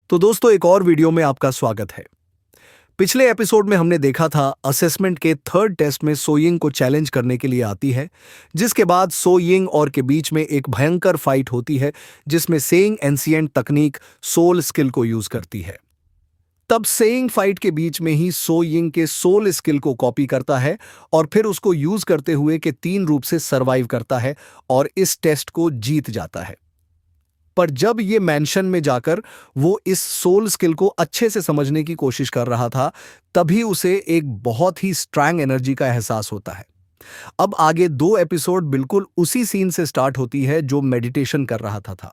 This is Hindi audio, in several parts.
तो दोस्तों एक और वीडियो में आपका स्वागत है। पिछले एपिसोड में हमने देखा था असेसमेंट के थर्ड टेस्ट में सोइंग को चैलेंज करने के लिए आती है, जिसके बाद सोइंग और के बीच में एक भयंकर फाइट होती है जिसमें सेइंग एंशिएंट तकनीक सोल स्किल को यूज करती है। तब सेइंग फाइट के बीच में ही सोइंग के सोल स्किल को कॉपी करता है और फिर उसको यूज करते हुए के 3 रूप से सरवाइव करता है और इस टेस्ट को जीत जाता है। पर जब ये मैंशन में जाकर वो इस सोल स्किल को अच्छे से समझने की कोशिश कर रहा था, तभी उसे एक बहुत ही स्ट्रांग एनर्जी का एहसास होता है। अब आगे 2 एपिसोड बिल्कुल उसी सीन से स्टार्ट होती है जो मेडिटेशन कर रहा था।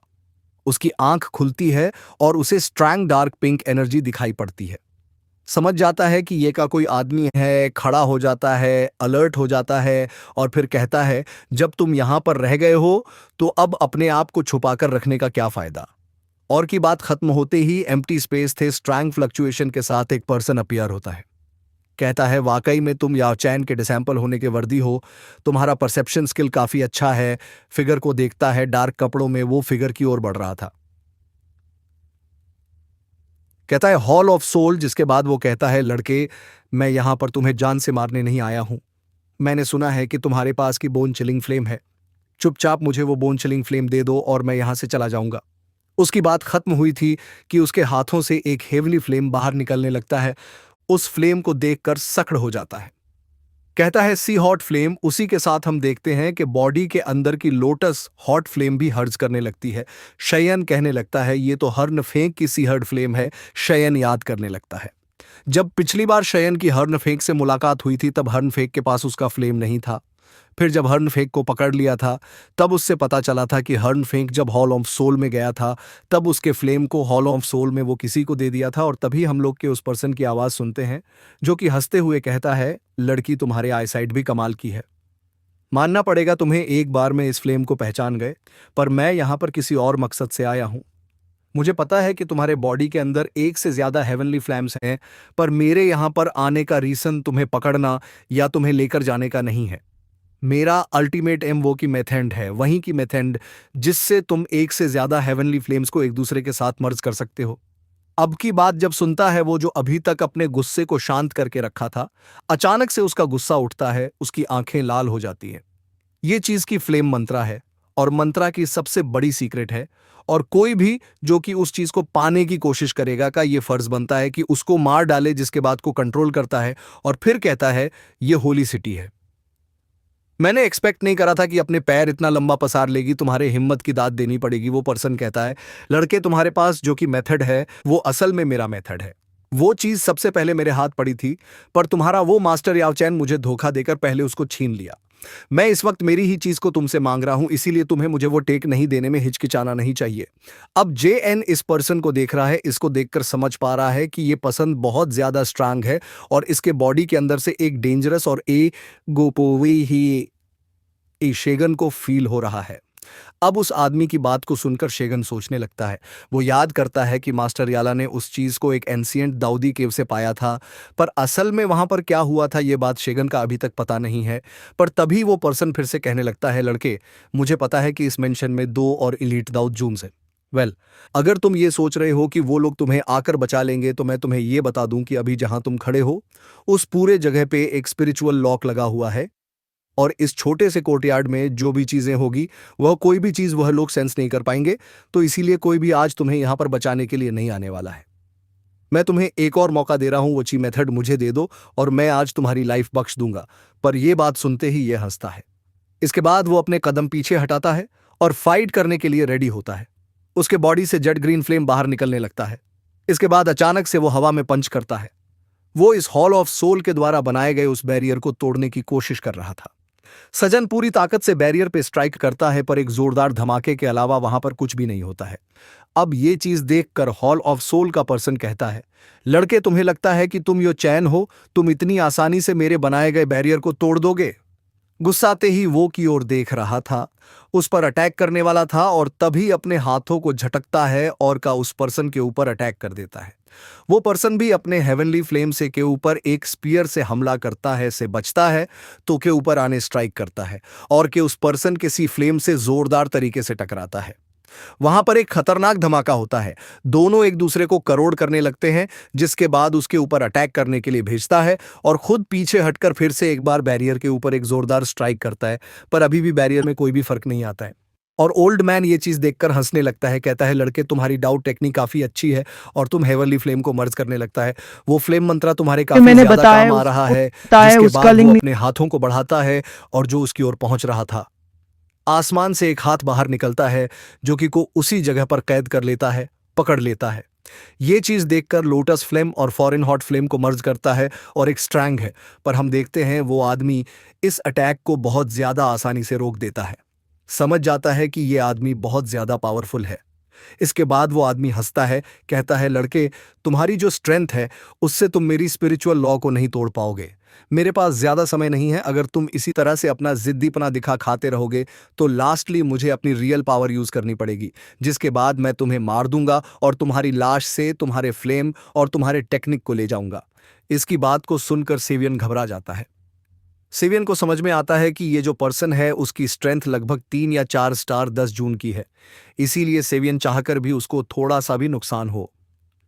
उसकी आंख खुलती है और उसे स्ट्रांग डार्क पिंक एनर्जी दिखाई पड़ती है। समझ जाता है कि ये का कोई आदमी है, खड़ा हो जाता है, अलर्ट हो जाता है और फिर कहता है, जब तुम यहां पर रह गए हो तो अब अपने आप को छुपाकर रखने का क्या फायदा। और की बात खत्म होते ही एम्प्टी स्पेस थे स्ट्रैंग फ्लक्चुएशन के साथ एक पर्सन अपीयर होता है। कहता है, वाकई में तुम याओ चैन के डिसैम्पल होने के वर्दी हो, तुम्हारा परसेप्शन स्किल काफी अच्छा है। फिगर को देखता है, डार्क कपड़ों में वो फिगर की ओर बढ़ रहा था। कहता है हॉल ऑफ सोल, जिसके बाद वो कहता है, लड़के मैं यहां पर तुम्हें जान से मारने नहीं आया हूं। मैंने सुना है कि तुम्हारे पास की बोन चिलिंग फ्लेम है। चुपचाप मुझे वो बोन चिलिंग फ्लेम दे दो और मैं यहां से चला जाऊंगा। उसकी बात खत्म हुई थी कि उसके हाथों से एक हेवली फ्लेम बाहर निकलने लगता है। उस फ्लेम को देखकर सख्ड हो जाता है। कहता है सी हॉट फ्लेम। उसी के साथ हम देखते हैं कि बॉडी के अंदर की लोटस हॉट फ्लेम भी हर्ज करने लगती है। शयन कहने लगता है, ये तो हर्न फेंक की सी हर्ड फ्लेम है। शयन याद करने लगता है, जब पिछली बार शयन की हर्न फेंक से मुलाकात हुई थी तब हर्न फेंक के पास उसका फ्लेम नहीं था। फिर जब हर्न फेंक को पकड़ लिया था तब उससे पता चला था कि हर्न फेंक जब हॉल ऑफ सोल में गया था तब उसके फ्लेम को हॉल ऑफ सोल में वो किसी को दे दिया था। और तभी हम लोग के उस पर्सन की आवाज़ सुनते हैं जो कि हंसते हुए कहता है, लड़की तुम्हारे आईसाइट भी कमाल की है। मानना पड़ेगा तुम्हें, एक बार में इस फ्लेम को पहचान गए, पर मैं यहाँ पर किसी और मकसद से आया हूँ। मुझे पता है कि तुम्हारे बॉडी के अंदर एक से ज्यादा हेवनली फ्लैम्स हैं, पर मेरे यहाँ पर आने का रीजन तुम्हें पकड़ना या तुम्हें लेकर जाने का नहीं है। मेरा अल्टीमेट एम वो की मेथड है, वहीं की मेथड जिससे तुम एक से ज्यादा हेवनली फ्लेम्स को एक दूसरे के साथ मर्ज कर सकते हो। अब की बात जब सुनता है वो, जो अभी तक अपने गुस्से को शांत करके रखा था, अचानक से उसका गुस्सा उठता है, उसकी आंखें लाल हो जाती हैं। ये चीज की फ्लेम मंत्रा है और मंत्रा की सबसे बड़ी सीक्रेट है। और कोई भी जो कि उस चीज को पाने की कोशिश करेगा का ये फर्ज बनता है कि उसको मार डाले, जिसके बाद को कंट्रोल करता है और फिर कहता है ये होली सिटी है। मैंने एक्सपेक्ट नहीं करा था कि अपने पैर इतना लंबा पसार लेगी, तुम्हारे हिम्मत की दाद देनी पड़ेगी। वो पर्सन कहता है, लड़के तुम्हारे पास जो कि मेथड है वो असल में मेरा मेथड है। वो चीज सबसे पहले मेरे हाथ पड़ी थी, पर तुम्हारा वो मास्टर याओ चैन मुझे धोखा देकर पहले उसको छीन लिया। मैं इस वक्त मेरी ही चीज को तुमसे मांग रहा हूं, इसीलिए तुम्हें मुझे वो टेक नहीं देने में हिचकिचाना नहीं चाहिए। अब जे एन इस पर्सन को देख रहा है, इसको देखकर समझ पा रहा है कि ये पसंद बहुत ज्यादा स्ट्रांग है और इसके बॉडी के अंदर से एक डेंजरस और ए गोपोवी ही ए शेगन को फील हो रहा है। अब उस आदमी की बात को सुनकर शेगन सोचने लगता है। वो याद करता है कि मास्टर याला ने उस चीज को एक एंशिएंट दाऊदी केव से पाया था, पर असल में वहां पर क्या हुआ था ये बात शेगन का अभी तक पता नहीं है। पर तभी वो पर्सन फिर से कहने लगता है, लड़के मुझे पता है कि इस मेंशन में 2 और इलीट दाऊद जूम्स हैं। वेल, अगर तुम ये सोच रहे हो कि वो लोग तुम्हें आकर बचा लेंगे तो मैं तुम्हें ये बता दूं कि अभी जहां तुम खड़े हो उस पूरे जगह पे एक स्पिरिचुअल लॉक लगा हुआ है। और इस छोटे से कोर्टयार्ड में जो भी चीजें होगी वह कोई भी चीज वह लोग सेंस नहीं कर पाएंगे, तो इसीलिए कोई भी आज तुम्हें यहां पर बचाने के लिए नहीं आने वाला है। मैं तुम्हें एक और मौका दे रहा हूं, वो ची मेथड मुझे दे दो और मैं आज तुम्हारी लाइफ बख्श दूंगा। पर यह बात सुनते ही यह हंसता है। इसके बाद वो अपने कदम पीछे हटाता है और फाइट करने के लिए रेडी होता है। उसके बॉडी से जेड ग्रीन फ्लेम बाहर निकलने लगता है। इसके बाद अचानक से वो हवा में पंच करता है। वो इस हॉल ऑफ सोल के द्वारा बनाए गए उस बैरियर को तोड़ने की कोशिश कर रहा था। सजन पूरी ताकत से बैरियर पे स्ट्राइक करता है, पर एक जोरदार धमाके के अलावा वहां पर कुछ भी नहीं होता है। अब ये चीज देखकर हॉल ऑफ सोल का पर्सन कहता है, लड़के तुम्हें लगता है कि तुम यो चैन हो, तुम इतनी आसानी से मेरे बनाए गए बैरियर को तोड़ दोगे। गुस्साते ही वो की ओर देख रहा था, उस पर अटैक करने वाला था और तभी अपने हाथों को झटकता है और का उस पर्सन के ऊपर अटैक कर देता है। वो पर्सन भी अपने हेवनली फ्लेम से के ऊपर एक स्पीयर से हमला करता है, से बचता है तो के ऊपर आने स्ट्राइक करता है और के उस पर्सन के सी फ्लेम से जोरदार तरीके से टकराता है। वहां पर एक खतरनाक धमाका होता है। दोनों एक दूसरे को करोड़ करने लगते हैं, जिसके बाद उसके ऊपर अटैक करने के लिए भेजता है और खुद पीछे हटकर फिर से एक बार बैरियर के ऊपर एक जोरदार स्ट्राइक करता है, पर अभी भी बैरियर में कोई भी फर्क नहीं आता है। और ओल्ड मैन ये चीज देखकर हंसने लगता है, कहता है लड़के तुम्हारी डाउट टेक्निक काफी अच्छी है और तुम हेवनली फ्लेम को मर्ज करने लगता है। वो फ्लेम मंत्रा तुम्हारे काफी मैंने ज्यादा बताया काम आ रहा है, बताया जिसके उसका बाद वो लिंक अपने हाथों को बढ़ाता है और जो उसकी ओर पहुंच रहा था, आसमान से एक हाथ बाहर निकलता है जो कि को उसी जगह पर कैद कर लेता है, पकड़ लेता है। ये चीज देखकर लोटस फ्लेम और फॉरेन हॉट फ्लेम को मर्ज करता है और एक स्ट्रैंग है, पर हम देखते हैं वो आदमी इस अटैक को बहुत ज्यादा आसानी से रोक देता है। समझ जाता है कि ये आदमी बहुत ज्यादा पावरफुल है। इसके बाद वो आदमी हंसता है, कहता है लड़के तुम्हारी जो स्ट्रेंथ है उससे तुम मेरी स्पिरिचुअल लॉ को नहीं तोड़ पाओगे। मेरे पास ज्यादा समय नहीं है, अगर तुम इसी तरह से अपना जिद्दीपना दिखा खाते रहोगे तो लास्टली मुझे अपनी रियल पावर यूज करनी पड़ेगी, जिसके बाद मैं तुम्हें मार दूंगा और तुम्हारी लाश से तुम्हारे फ्लेम और तुम्हारे टेक्निक को ले जाऊंगा। इसकी बात को सुनकर सेवियन घबरा जाता है। सेवियन को समझ में आता है कि ये जो पर्सन है उसकी स्ट्रेंथ लगभग 3 या 4 स्टार 10 जून की है, इसीलिए सेवियन चाहकर भी उसको थोड़ा सा भी नुकसान हो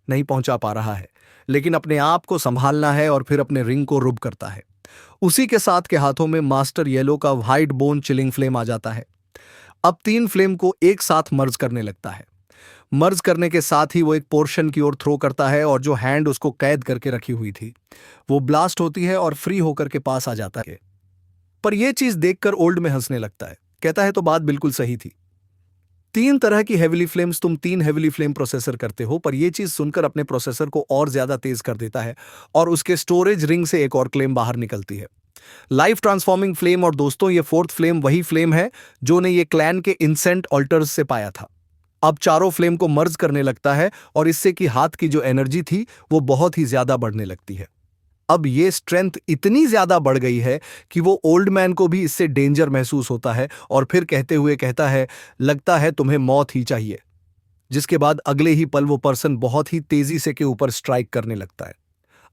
नहीं पहुंचा पा रहा है, लेकिन अपने आप को संभालना है और फिर अपने रिंग को रुब करता है। उसी के साथ के हाथों में मास्टर येलो का व्हाइट बोन चिलिंग फ्लेम आ जाता है। अब 3 फ्लेम को एक साथ मर्ज करने लगता है। मर्ज करने के साथ ही वो एक पोर्शन की ओर थ्रो करता है और जो हैंड उसको कैद करके रखी हुई थी वो ब्लास्ट होती है और फ्री होकर के पास आ जाता है। पर यह चीज देखकर ओल्ड में हंसने लगता है, कहता है तो बात बिल्कुल सही थी। 3 तरह की हेविली फ्लेम्स, तुम 3 हेविली फ्लेम प्रोसेसर करते हो, पर यह चीज सुनकर अपने प्रोसेसर को और ज्यादा तेज कर देता है और उसके स्टोरेज रिंग से एक और क्लेम बाहर निकलती है, लाइफ ट्रांसफॉर्मिंग फ्लेम। और दोस्तों ये 4th फ्लेम वही फ्लेम है जो ने ये क्लैन के इंसेंट ऑल्टर्स से पाया था। अब चारों फ्लेम को मर्ज करने लगता है और इससे कि हाथ की जो एनर्जी थी वो बहुत ही ज्यादा बढ़ने लगती है। अब ये स्ट्रेंथ इतनी ज्यादा बढ़ गई है कि वो ओल्ड मैन को भी इससे डेंजर महसूस होता है और फिर कहते हुए कहता है लगता है तुम्हें मौत ही चाहिए। जिसके बाद अगले ही पल वो पर्सन बहुत ही तेजी से के ऊपर स्ट्राइक करने लगता है।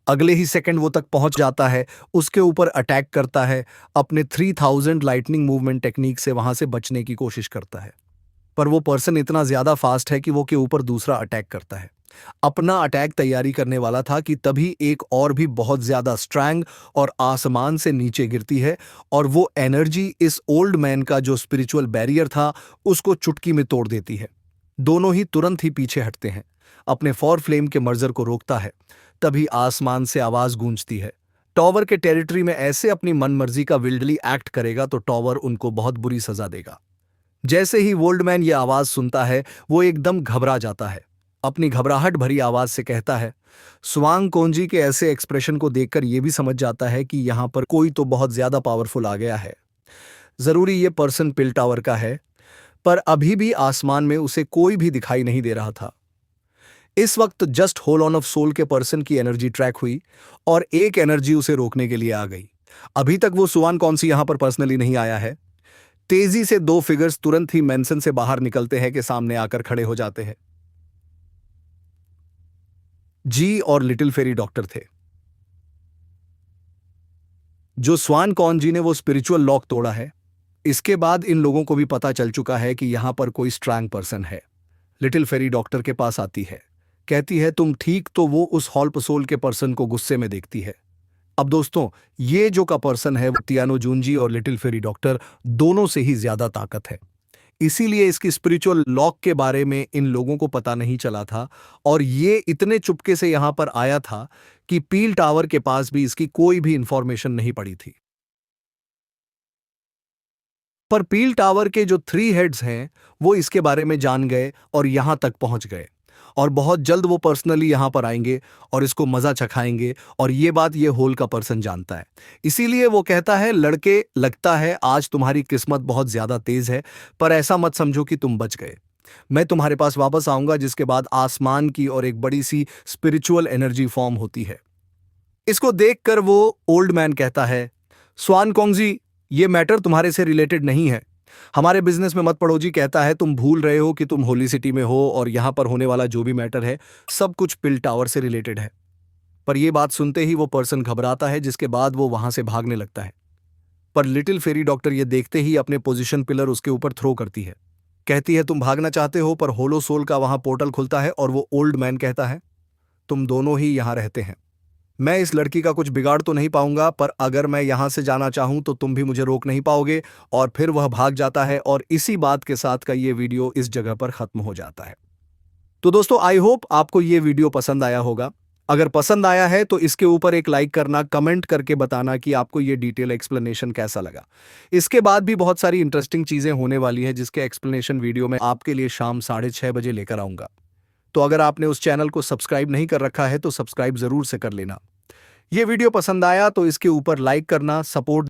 अगले ही सेकंड वो तक पहुंच जाता है, उसके ऊपर अटैक करता है, अपने 3000 लाइटनिंग मूवमेंट टेक्निक से वहां से बचने की कोशिश करता है। पर वो पर्सन इतना ज्यादा फास्ट है कि वो के ऊपर दूसरा अटैक करता है। अपना अटैक तैयारी करने वाला था कि तभी एक और भी बहुत ज्यादा स्ट्रैंग और आसमान से नीचे गिरती है और वो एनर्जी इस ओल्ड मैन का जो स्पिरिचुअल बैरियर था उसको चुटकी में तोड़ देती है। दोनों ही तुरंत ही पीछे हटते हैं, अपने 4 फ्लेम के मर्जर को रोकता है। तभी आसमान से आवाज गूंजती है, टॉवर के टेरिटरी में ऐसे अपनी मनमर्जी का विल्डली एक्ट करेगा तो टॉवर उनको बहुत बुरी सजा देगा। जैसे ही वोल्डमैन ये आवाज सुनता है वो एकदम घबरा जाता है, अपनी घबराहट भरी आवाज से कहता है। स्वांग कोंजी के ऐसे एक्सप्रेशन को देखकर यह भी समझ जाता है कि यहां पर कोई तो बहुत ज्यादा पावरफुल आ गया है। जरूरी ये पर्सन पिल टावर का है, पर अभी भी आसमान में उसे कोई भी दिखाई नहीं दे रहा था। इस वक्त just whole on of soul के पर्सन की एनर्जी ट्रैक हुई और एक एनर्जी उसे रोकने के लिए आ गई। अभी तक वो सुआन कौन सी यहां पर पर्सनली नहीं आया है। तेजी से 2 फिगर्स तुरंत ही मेंशन से बाहर निकलते हैं कि सामने आकर खड़े हो जाते हैं। जी और लिटिल फेरी डॉक्टर थे। जो स्वान कौन जी ने वो स्पिरिचुअल लॉक तोड़ा है, इसके बाद इन लोगों को भी पता चल चुका है कि यहां पर कोई स्ट्रांग पर्सन है। लिटिल फेरी डॉक्टर के पास आती है, कहती है तुम ठीक, तो वो उस हॉल्पसोल के पर्सन को गुस्से में देखती है। अब दोस्तों ये जो का पर्सन है वो तियानो जूनजी और लिटिल फेरी डॉक्टर दोनों से ही ज्यादा ताकत है, इसीलिए इसकी स्पिरिचुअल लॉक के बारे में इन लोगों को पता नहीं चला था और ये इतने चुपके से यहां पर आया था कि पील टावर के पास भी इसकी कोई भी इंफॉर्मेशन नहीं पड़ी थी। पर पील टावर के जो 3 हेड्स हैं वो इसके बारे में जान गए और यहां तक पहुंच गए और बहुत जल्द वो पर्सनली यहां पर आएंगे और इसको मजा चखाएंगे और ये बात ये होल का पर्सन जानता है। इसीलिए वो कहता है लड़के लगता है आज तुम्हारी किस्मत बहुत ज्यादा तेज है, पर ऐसा मत समझो कि तुम बच गए। मैं तुम्हारे पास वापस आऊंगा जिसके बाद आसमान की और एक बड़ी सी स्पिरिचुअल एनर्जी फॉर्म होती है। इसको देखकर वो ओल्ड मैन कहता है स्वान कोंगजी ये मैटर तुम्हारे से रिलेटेड नहीं है, हमारे बिजनेस में मत पड़ो जी। कहता है तुम भूल रहे हो कि तुम होली सिटी में हो और यहां पर होने वाला जो भी मैटर है सब कुछ पिल टावर से रिलेटेड है। पर यह बात सुनते ही वो पर्सन घबराता है, जिसके बाद वो वहां से भागने लगता है। पर लिटिल फेरी डॉक्टर ये देखते ही अपने पोजीशन पिलर उसके ऊपर थ्रो करती है। कहती है तुम भागना चाहते हो, पर होलो सोल का वहां पोर्टल खुलता है और वो ओल्ड मैन कहता है तुम दोनों ही यहां रहते हैं। मैं इस लड़की का कुछ बिगाड़ तो नहीं पाऊंगा, पर अगर मैं यहां से जाना चाहूं तो तुम भी मुझे रोक नहीं पाओगे। और फिर वह भाग जाता है और इसी बात के साथ का ये वीडियो इस जगह पर खत्म हो जाता है। तो दोस्तों, आई होप आपको ये वीडियो पसंद आया होगा। अगर पसंद आया है तो इसके ऊपर एक लाइक करना, कमेंट करके बताना कि आपको ये डिटेल एक्सप्लेनेशन कैसा लगा। इसके बाद भी बहुत सारी इंटरेस्टिंग चीजें होने वाली है जिसके एक्सप्लेनेशन वीडियो मैं आपके लिए शाम 6:30 बजे लेकर आऊंगा। तो अगर आपने उस चैनल को सब्सक्राइब नहीं कर रखा है तो सब्सक्राइब जरूर से कर लेना। ये वीडियो पसंद आया तो इसके ऊपर लाइक करना, सपोर्ट